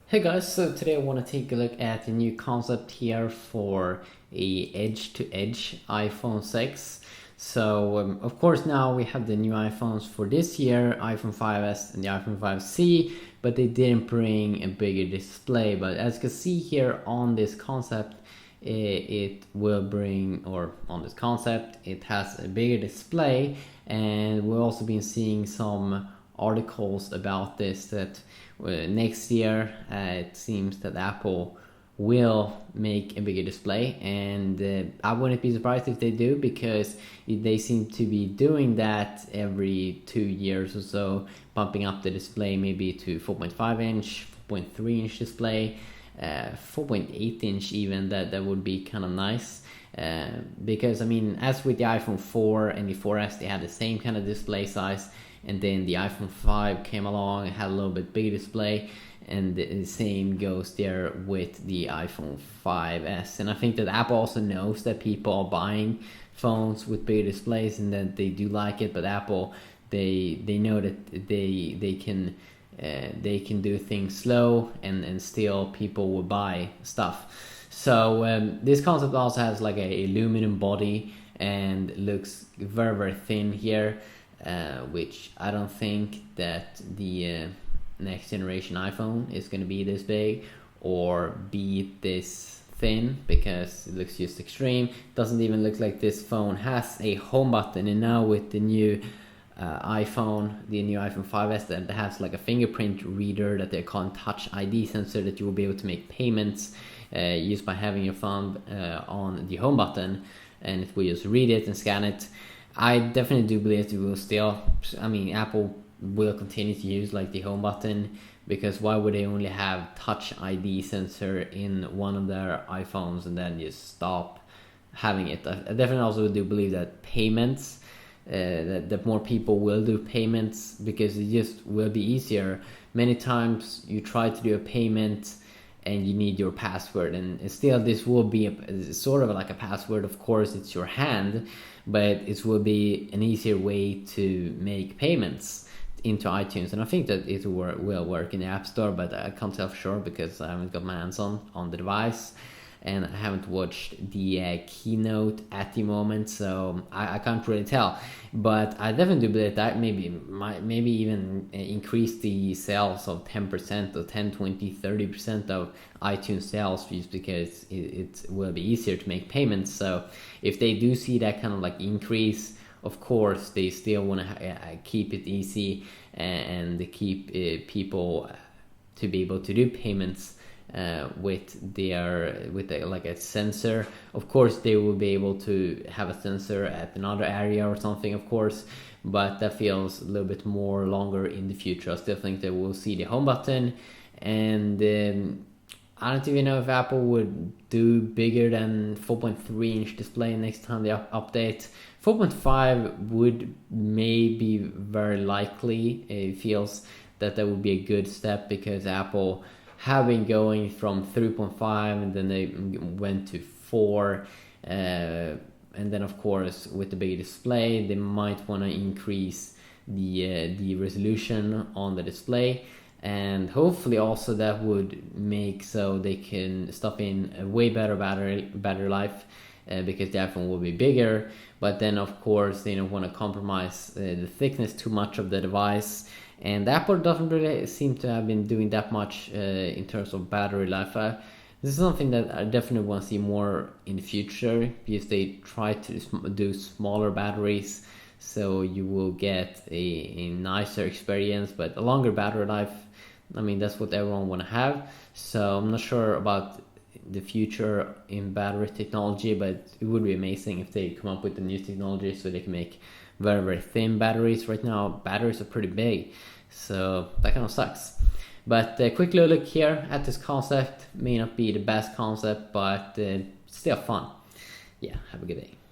Hey guys, so today I want to take a look at the new concept here for a edge-to-edge iPhone 6. So of course now we have the new iPhones for this year, iPhone 5s and the iPhone 5C, but they didn't bring a bigger display. But as you can see here on this concept, it will bring, or on this concept, it has a bigger display, and we've also been seeing some articles about this that next year it seems that Apple will make a bigger display, and I wouldn't be surprised if they do, because they seem to be doing that every 2 years or so, bumping up the display maybe to 4.5 inch, 4.3 inch display, 4.8 inch even. That would be kind of nice. Because I mean, as with the iPhone 4 and the 4S, they had the same kind of display size, and then the iPhone 5 came along and had a little bit bigger display, and the same goes there with the iPhone 5S. And I think that Apple also knows that people are buying phones with bigger displays and that they do like it, but Apple, they know that they can do things slow, and still people will buy stuff. So this concept also has like a aluminum body and looks very thin here, which I don't think that the next generation iPhone is going to be this big or be this thin, because it looks just extreme. Doesn't even look like this phone has a home button, and now with the new the new iPhone 5s, that has like a fingerprint reader that they're calling Touch ID sensor, that you will be able to make payments just by having your thumb on the home button, and it will just read it and scan it. I definitely do believe it will still, I mean, Apple will continue to use like the home button, because why would they only have Touch ID sensor in one of their iPhones and then just stop having it? I definitely also do believe that payments, that more people will do payments, because it just will be easier. Many times you try to do a payment and you need your password, and still this will be sort of like a password. Of course it's your hand, but it will be an easier way to make payments into iTunes, and I think that it will work in the App Store, but I can't tell for sure because I haven't got my hands on the device, and I haven't watched the keynote at the moment, so I can't really tell. But I definitely believe that maybe even increase the sales of 10% or 10, 20, 30% of iTunes sales, just because it will be easier to make payments. So if they do see that kind of like increase, of course they still want to keep it easy and keep people to be able to do payments with like a sensor. Of course they will be able to have a sensor at another area or something, of course, but that feels a little bit more longer in the future. I still think that we'll see the home button, and I don't even know if Apple would do bigger than 4.3 inch display next time they update. 4.5 would maybe very likely. It feels that would be a good step, because Apple have been going from 3.5 and then they went to 4, and then of course with the big display they might want to increase the resolution on the display, and hopefully also that would make so they can stop in a way better battery life, because the iPhone will be bigger. But then of course they don't want to compromise the thickness too much of the device, and Apple doesn't really seem to have been doing that much in terms of battery life. This is something that I definitely want to see more in the future, because they try to do smaller batteries, so you will get a nicer experience, but a longer battery life. I mean, that's what everyone want to have. So I'm not sure about the future in battery technology, but it would be amazing if they come up with a new technology so they can make very thin batteries. Right now batteries are pretty big, so that kind of sucks. But a quick little look here at this concept. May not be the best concept, but still fun. Yeah, have a good day.